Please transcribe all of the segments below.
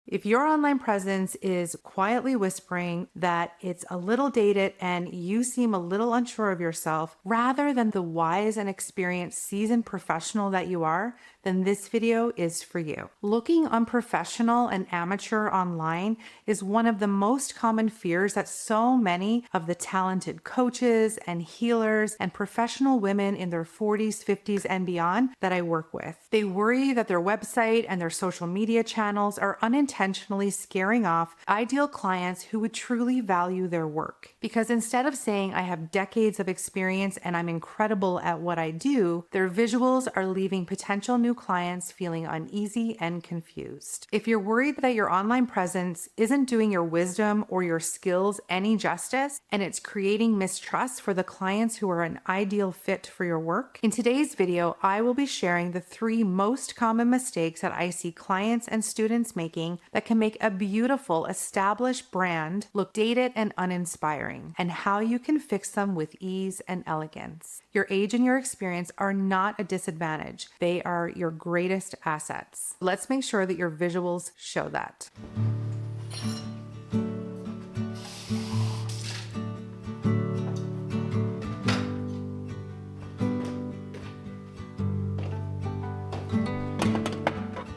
If your online presence is quietly whispering that it's a little dated and you seem a little unsure of yourself, rather than the wise and experienced seasoned professional that you are, then this video is for you. Looking unprofessional and amateur online is one of the most common fears that so many of the talented coaches and healers and professional women in their 40s, 50s, and beyond that I work with. They worry that their website and their social media channels are unintentionally scaring off ideal clients who would truly value their work. Because instead of saying, I have decades of experience and I'm incredible at what I do, their visuals are leaving potential new clients feeling uneasy and confused. If you're worried that your online presence isn't doing your wisdom or your skills any justice, and it's creating mistrust for the clients who are an ideal fit for your work, in today's video, I will be sharing the 3 most common mistakes that I see clients and students making that can make a beautiful, established brand look dated and uninspiring, and how you can fix them with ease and elegance. Your age and your experience are not a disadvantage. They are your greatest assets. Let's make sure that your visuals show that.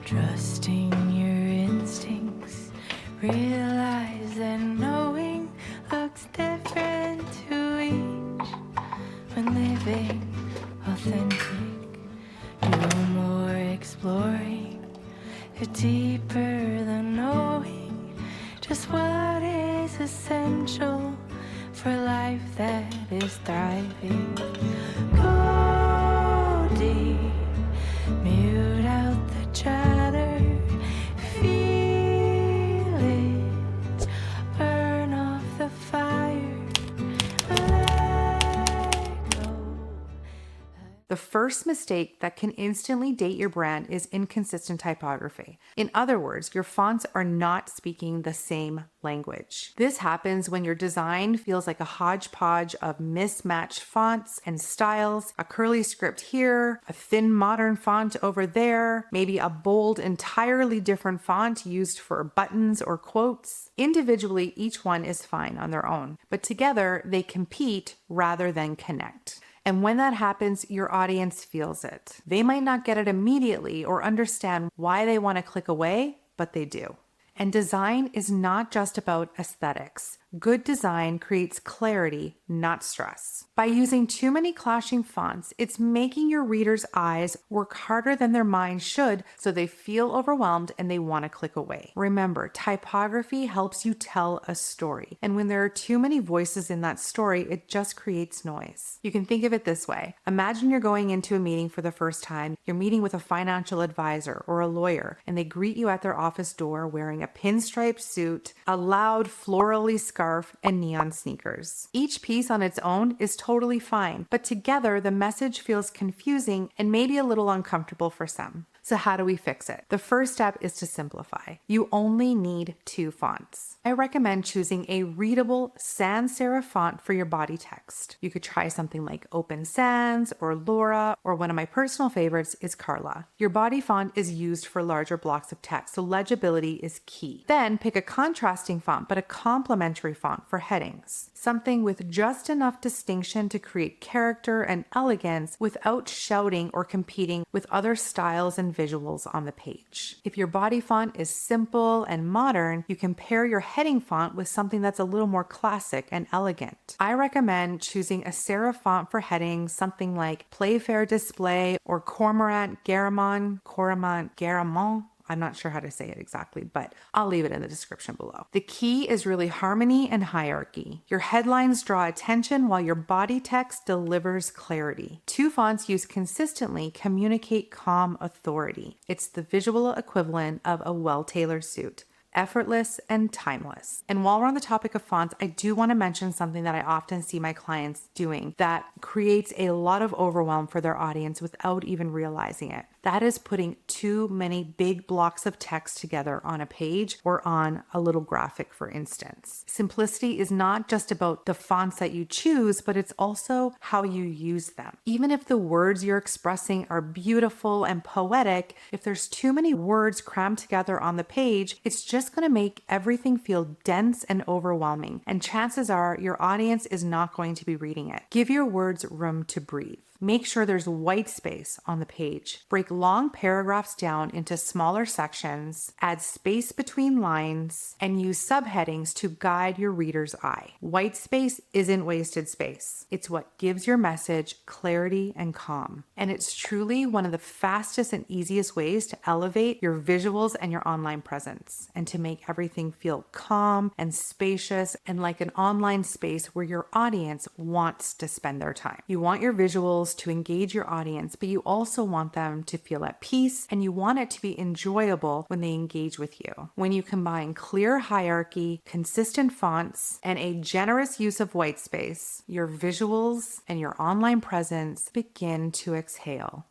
Trusting your instincts, realize that knowing looks different to each. When living authentic, do more exploring, deeper than knowing just what is essential for life that is thriving. Go deep, mute out the chatter, feel it, burn off the fire, let go. The first mistake that can instantly date your brand is inconsistent typography. In other words, your fonts are not speaking the same language. This happens when your design feels like a hodgepodge of mismatched fonts and styles, a curly script here, a thin modern font over there, maybe a bold, entirely different font used for buttons or quotes. Individually, each one is fine on their own, but together they compete rather than connect. And when that happens, your audience feels it. They might not get it immediately or understand why they want to click away, but they do. And design is not just about aesthetics. Good design creates clarity, not stress. By using too many clashing fonts, it's making your readers' eyes work harder than their minds should, so they feel overwhelmed and they want to click away. Remember, typography helps you tell a story. And when there are too many voices in that story, it just creates noise. You can think of it this way. Imagine you're going into a meeting for the first time. You're meeting with a financial advisor or a lawyer, and they greet you at their office door wearing a pinstripe suit, a loud florally scarf, and neon sneakers. Each piece on its own is totally fine, but together the message feels confusing and maybe a little uncomfortable for some. So how do we fix it? The first step is to simplify. You only need 2 fonts. I recommend choosing a readable sans serif font for your body text. You could try something like Open Sans or Laura, or one of my personal favorites is Carla. Your body font is used for larger blocks of text, so legibility is key. Then pick a contrasting font, but a complementary font for headings. Something with just enough distinction to create character and elegance without shouting or competing with other styles and visuals on the page. If your body font is simple and modern, you can pair your heading font with something that's a little more classic and elegant. I recommend choosing a serif font for headings, something like Playfair Display or Cormorant Garamond. I'm not sure how to say it exactly, but I'll leave it in the description below. The key is really harmony and hierarchy. Your headlines draw attention while your body text delivers clarity. 2 fonts used consistently communicate calm authority. It's the visual equivalent of a well-tailored suit. Effortless and timeless. And while we're on the topic of fonts, I do want to mention something that I often see my clients doing that creates a lot of overwhelm for their audience without even realizing it. That is putting too many big blocks of text together on a page or on a little graphic, for instance. Simplicity is not just about the fonts that you choose, but it's also how you use them. Even if the words you're expressing are beautiful and poetic, if there's too many words crammed together on the page, it's just going to make everything feel dense and overwhelming. And chances are your audience is not going to be reading it. Give your words room to breathe. Make sure there's white space on the page. Break long paragraphs down into smaller sections, add space between lines, and use subheadings to guide your reader's eye. White space isn't wasted space. It's what gives your message clarity and calm. And it's truly one of the fastest and easiest ways to elevate your visuals and your online presence and to make everything feel calm and spacious and like an online space where your audience wants to spend their time. You want your visuals to engage your audience, but you also want them to feel at peace and you want it to be enjoyable when they engage with you. When you combine clear hierarchy, consistent fonts, and a generous use of white space, your visuals and your online presence begin to exhale.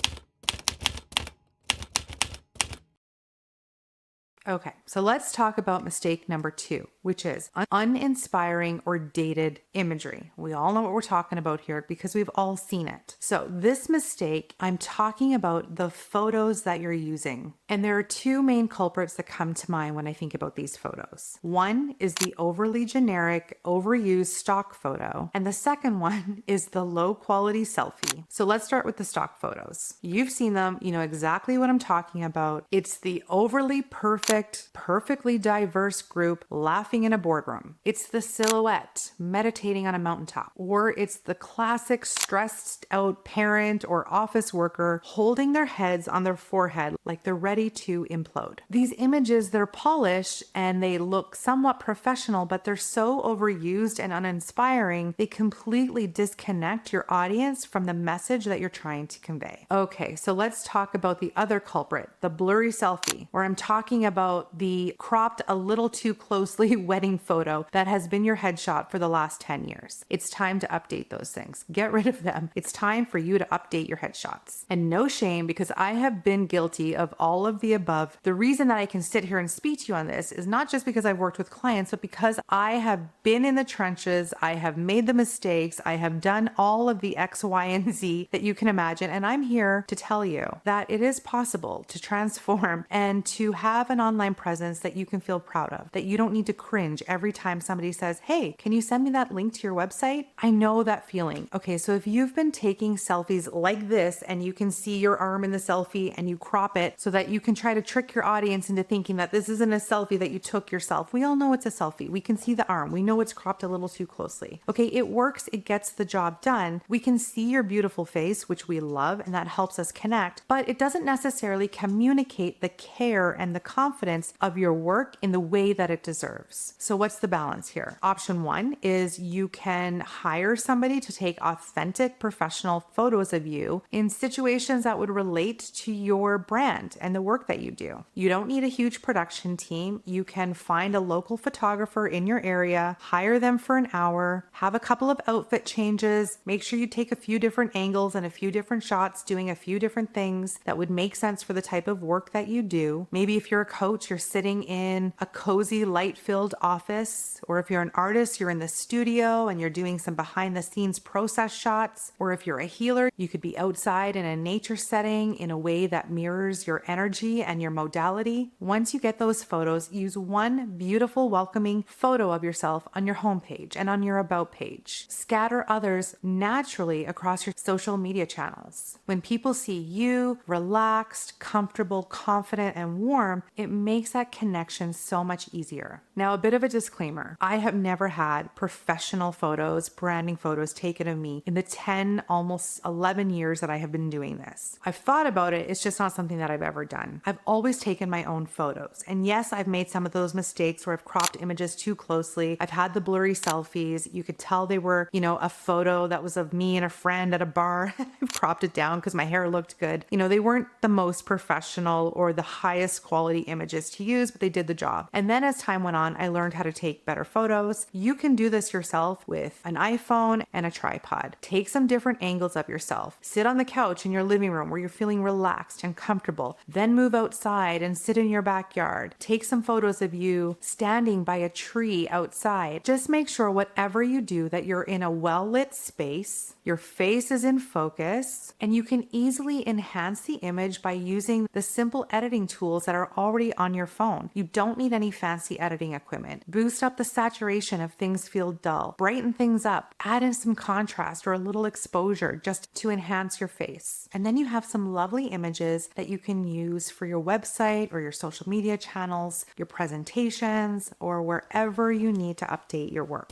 Okay, so let's talk about mistake number 2, which is uninspiring or dated imagery. We all know what we're talking about here because we've all seen it. So this mistake, I'm talking about the photos that you're using. And there are 2 main culprits that come to mind when I think about these photos. One is the overly generic, overused stock photo. And the second one is the low quality selfie. So let's start with the stock photos. You've seen them, you know exactly what I'm talking about. It's the overly perfectly diverse group laughing in a boardroom. It's the silhouette meditating on a mountaintop. Or it's the classic stressed out parent or office worker holding their heads on their forehead like they're ready to implode. These images, they're polished and they look somewhat professional, but they're so overused and uninspiring, they completely disconnect your audience from the message that you're trying to convey. Okay, so let's talk about the other culprit, the blurry selfie, where I'm talking about the cropped a little too closely wedding photo that has been your headshot for the last 10 years. It's time to update those things. Get rid of them. It's time for you to update your headshots. And no shame, because I have been guilty of all of the above. The reason that I can sit here and speak to you on this is not just because I've worked with clients, but because I have been in the trenches, I have made the mistakes, I have done all of the X, Y, and Z that you can imagine. And I'm here to tell you that it is possible to transform and to have an online presence that you can feel proud of, that you don't need to cringe every time somebody says, hey, can you send me that link to your website? I know that feeling. Okay, so if you've been taking selfies like this and you can see your arm in the selfie and you crop it so that you can try to trick your audience into thinking that this isn't a selfie that you took yourself. We all know it's a selfie. We can see the arm. We know it's cropped a little too closely. Okay, it works. It gets the job done. We can see your beautiful face, which we love, and that helps us connect, but it doesn't necessarily communicate the care and the confidence of your work in the way that it deserves. So what's the balance here? Option 1 is you can hire somebody to take authentic professional photos of you in situations that would relate to your brand and the work that you do. You don't need a huge production team. You can find a local photographer in your area, hire them for an hour, have a couple of outfit changes, make sure you take a few different angles and a few different shots doing a few different things that would make sense for the type of work that you do. Maybe if you're a coach, you're sitting in a cozy, light-filled office, or if you're an artist, you're in the studio and you're doing some behind-the-scenes process shots, or if you're a healer, you could be outside in a nature setting in a way that mirrors your energy and your modality. Once you get those photos, use one beautiful, welcoming photo of yourself on your homepage and on your About page. Scatter others naturally across your social media channels. When people see you relaxed, comfortable, confident, and warm, it makes that connection so much easier. Now, a bit of a disclaimer. I have never had professional photos, branding photos taken of me in the 10, almost 11 years that I have been doing this. I've thought about it. It's just not something that I've ever done. I've always taken my own photos. And yes, I've made some of those mistakes where I've cropped images too closely. I've had the blurry selfies. You could tell they were, a photo that was of me and a friend at a bar. I've cropped it down because my hair looked good. They weren't the most professional or the highest quality images to use, but they did the job. And then as time went on, I I learned how to take better photos. You can do this yourself with an iPhone and a tripod. Take some different angles of yourself. Sit on the couch in your living room where you're feeling relaxed and comfortable. Then move outside and sit in your backyard. Take some photos of you standing by a tree outside. Just make sure whatever you do that you're in a well-lit space, your face is in focus, and you can easily enhance the image by using the simple editing tools that are already on your phone. You don't need any fancy editing equipment. Boost up the saturation if things feel dull. Brighten things up. Add in some contrast or a little exposure just to enhance your face. And then you have some lovely images that you can use for your website or your social media channels, your presentations, or wherever you need to update your work.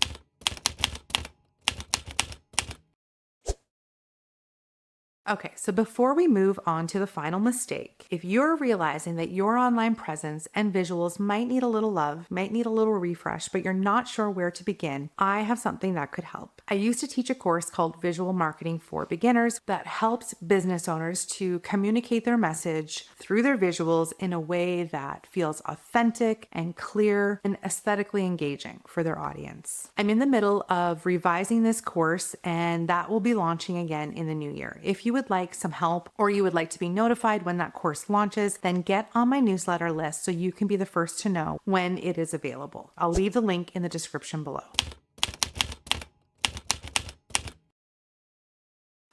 Okay, so before we move on to the final mistake, if you're realizing that your online presence and visuals might need a little love, might need a little refresh, but you're not sure where to begin, I have something that could help. I used to teach a course called Visual Marketing for Beginners that helps business owners to communicate their message through their visuals in a way that feels authentic and clear and aesthetically engaging for their audience. I'm in the middle of revising this course, and that will be launching again in the new year. If you would like some help or you would like to be notified when that course launches, then get on my newsletter list so you can be the first to know when it is available. I'll leave the link in the description below.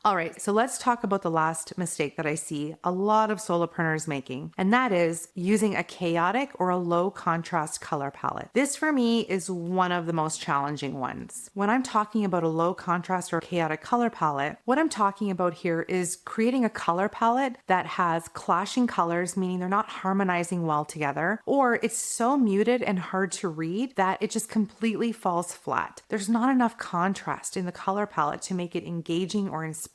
All right, so let's talk about the last mistake that I see a lot of solopreneurs making, and that is using a chaotic or a low contrast color palette. This for me is one of the most challenging ones. When I'm talking about a low contrast or chaotic color palette, what I'm talking about here is creating a color palette that has clashing colors, meaning they're not harmonizing well together, or it's so muted and hard to read that it just completely falls flat. There's not enough contrast in the color palette to make it engaging or inspiring.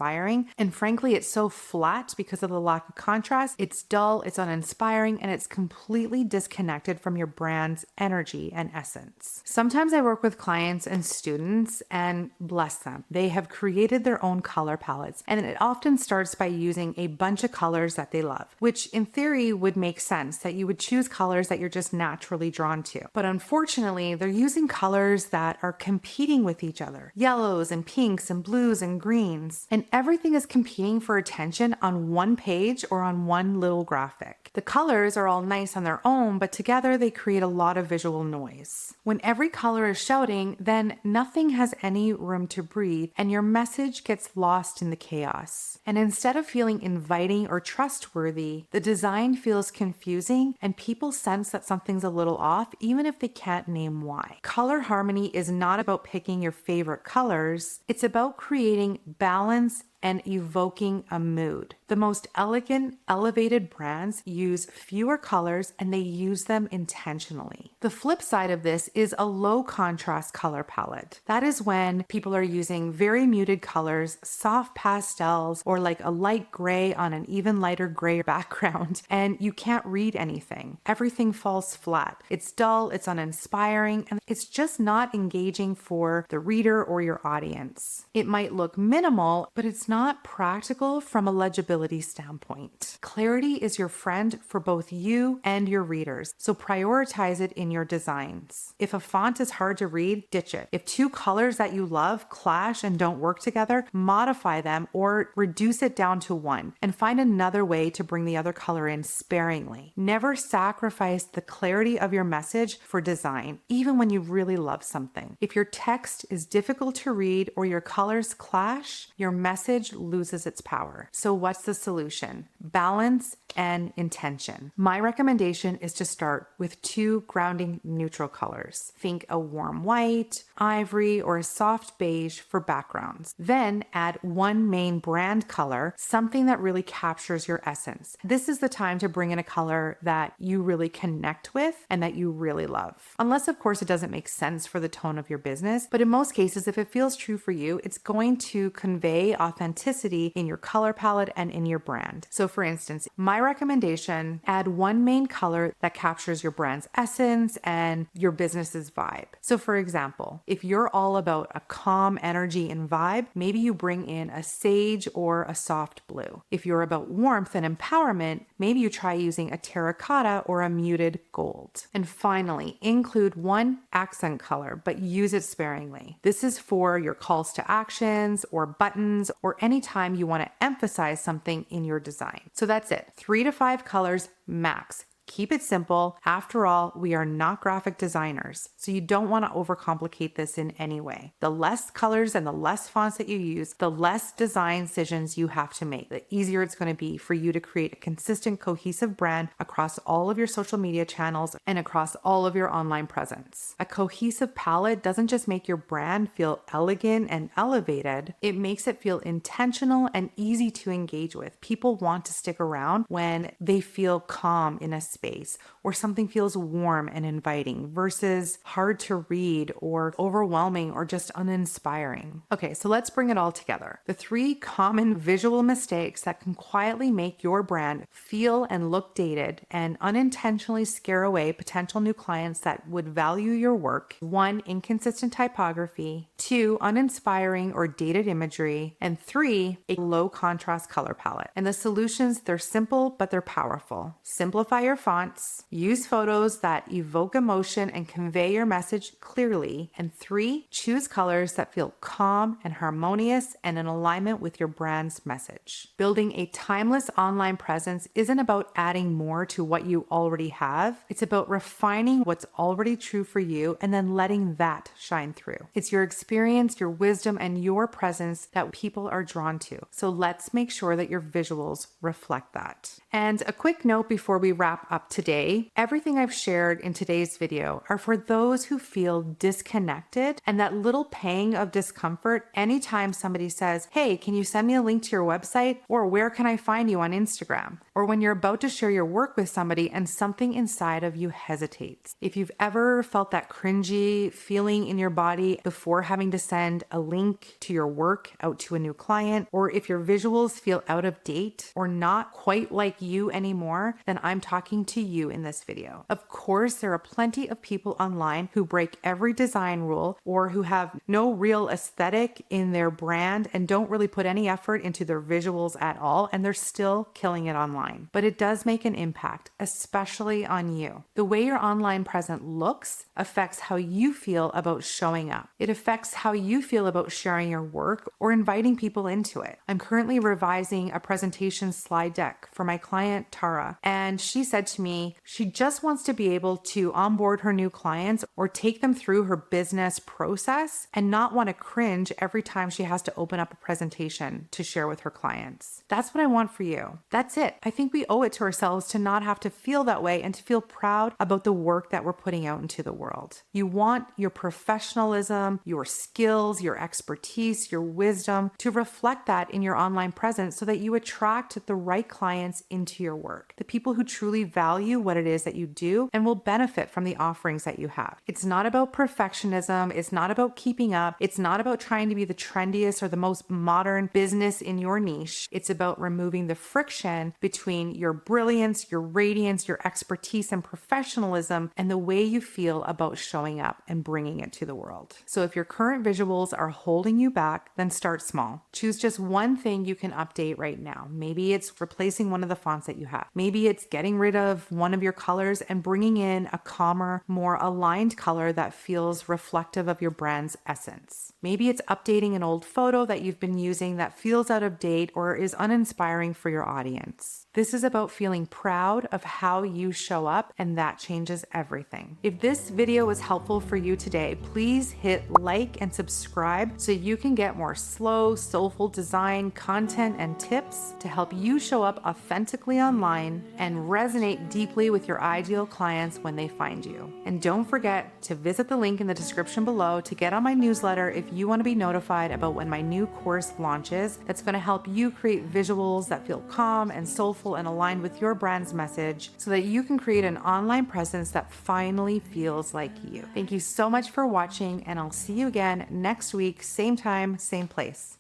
And frankly, it's so flat because of the lack of contrast. It's dull, it's uninspiring, and it's completely disconnected from your brand's energy and essence. Sometimes I work with clients and students, and bless them, they have created their own color palettes. And it often starts by using a bunch of colors that they love, which in theory would make sense that you would choose colors that you're just naturally drawn to. But unfortunately, they're using colors that are competing with each other. Yellows and pinks and blues and greens. And everything is competing for attention on one page or on one little graphic. The colors are all nice on their own, but together they create a lot of visual noise. When every color is shouting, then nothing has any room to breathe and your message gets lost in the chaos. And instead of feeling inviting or trustworthy, the design feels confusing and people sense that something's a little off, even if they can't name why. Color harmony is not about picking your favorite colors. It's about creating balance and evoking a mood. The most elegant, elevated brands use fewer colors and they use them intentionally. The flip side of this is a low contrast color palette. That is when people are using very muted colors, soft pastels, or like a light gray on an even lighter gray background, and you can't read anything. Everything falls flat. It's dull, it's uninspiring, and it's just not engaging for the reader or your audience. It might look minimal, but it's not practical from a legibility standpoint. Clarity is your friend for both you and your readers, so prioritize it in your designs. If a font is hard to read, ditch it. If two colors that you love clash and don't work together, modify them or reduce it down to one and find another way to bring the other color in sparingly. Never sacrifice the clarity of your message for design, even when you really love something. If your text is difficult to read or your colors clash, your message loses its power. So what's the solution? Balance and intention. My recommendation is to start with two grounding neutral colors. Think a warm white, ivory, or a soft beige for backgrounds. Then add one main brand color, something that really captures your essence. This is the time to bring in a color that you really connect with and that you really love. Unless, of course, it doesn't make sense for the tone of your business, but in most cases, if it feels true for you, it's going to convey authenticity authenticity in your color palette and in your brand. So for instance, my recommendation, add one main color that captures your brand's essence and your business's vibe. So for example, if you're all about a calm energy and vibe, maybe you bring in a sage or a soft blue. If you're about warmth and empowerment, maybe you try using a terracotta or a muted gold. And finally, include one accent color, but use it sparingly. This is for your calls to actions or buttons or anytime you want to emphasize something in your design. So that's it. 3 to 5 colors max. Keep it simple. After all, we are not graphic designers, so you don't want to overcomplicate this in any way. The less colors and the less fonts that you use, the less design decisions you have to make, the easier it's going to be for you to create a consistent, cohesive brand across all of your social media channels and across all of your online presence. A cohesive palette doesn't just make your brand feel elegant and elevated, it makes it feel intentional and easy to engage with. People want to stick around when they feel calm in a space or something feels warm and inviting versus hard to read or overwhelming or just uninspiring. Okay, so let's bring it all together. The 3 common visual mistakes that can quietly make your brand feel and look dated and unintentionally scare away potential new clients that would value your work. 1, inconsistent typography. 2, uninspiring or dated imagery. And 3, a low contrast color palette. And the solutions, they're simple, but they're powerful. Simplify your fonts, use photos that evoke emotion and convey your message clearly. And 3, choose colors that feel calm and harmonious and in alignment with your brand's message. Building a timeless online presence isn't about adding more to what you already have. It's about refining what's already true for you and then letting that shine through. It's your experience, your wisdom, and your presence that people are drawn to. So let's make sure that your visuals reflect that. And a quick note before we wrap up today, everything I've shared in today's video are for those who feel disconnected and that little pang of discomfort anytime somebody says, hey, can you send me a link to your website? Or where can I find you on Instagram? Or when you're about to share your work with somebody and something inside of you hesitates. If you've ever felt that cringy feeling in your body before having to send a link to your work out to a new client, or if your visuals feel out of date or not quite like you anymore, then I'm talking to you in this video. Of course, there are plenty of people online who break every design rule or who have no real aesthetic in their brand and don't really put any effort into their visuals at all, and they're still killing it online. But it does make an impact, especially on you. The way your online presence looks affects how you feel about showing up. It affects how you feel about sharing your work or inviting people into it. I'm currently revising a presentation slide deck for my client, Tara, and she said to me, she just wants to be able to onboard her new clients or take them through her business process and not want to cringe every time she has to open up a presentation to share with her clients. That's what I want for you. That's it. I think we owe it to ourselves to not have to feel that way and to feel proud about the work that we're putting out into the world. You want your professionalism, your skills, your expertise, your wisdom to reflect that in your online presence so that you attract the right clients into your work, the people who truly value what it is that you do and will benefit from the offerings that you have. It's not about perfectionism. It's not about keeping up. It's not about trying to be the trendiest or the most modern business in your niche. It's about removing the friction between your brilliance, your radiance, your expertise and professionalism and the way you feel about showing up and bringing it to the world. So if your current visuals are holding you back, then start small. Choose just one thing you can update right now. Maybe it's replacing one of the fonts that you have. Maybe it's getting rid of one of your colors and bringing in a calmer, more aligned color that feels reflective of your brand's essence. Maybe it's updating an old photo that you've been using that feels out of date or is uninspiring for your audience. This is about feeling proud of how you show up, and that changes everything. If this video was helpful for you today, please hit like and subscribe so you can get more slow, soulful design content and tips to help you show up authentically online and resonate deeply with your ideal clients when they find you. And don't forget to visit the link in the description below to get on my newsletter if you want to be notified about when my new course launches that's going to help you create visuals that feel calm and soulful and aligned with your brand's message so that you can create an online presence that finally feels like you. Thank you so much for watching, and I'll see you again next week, same time, same place.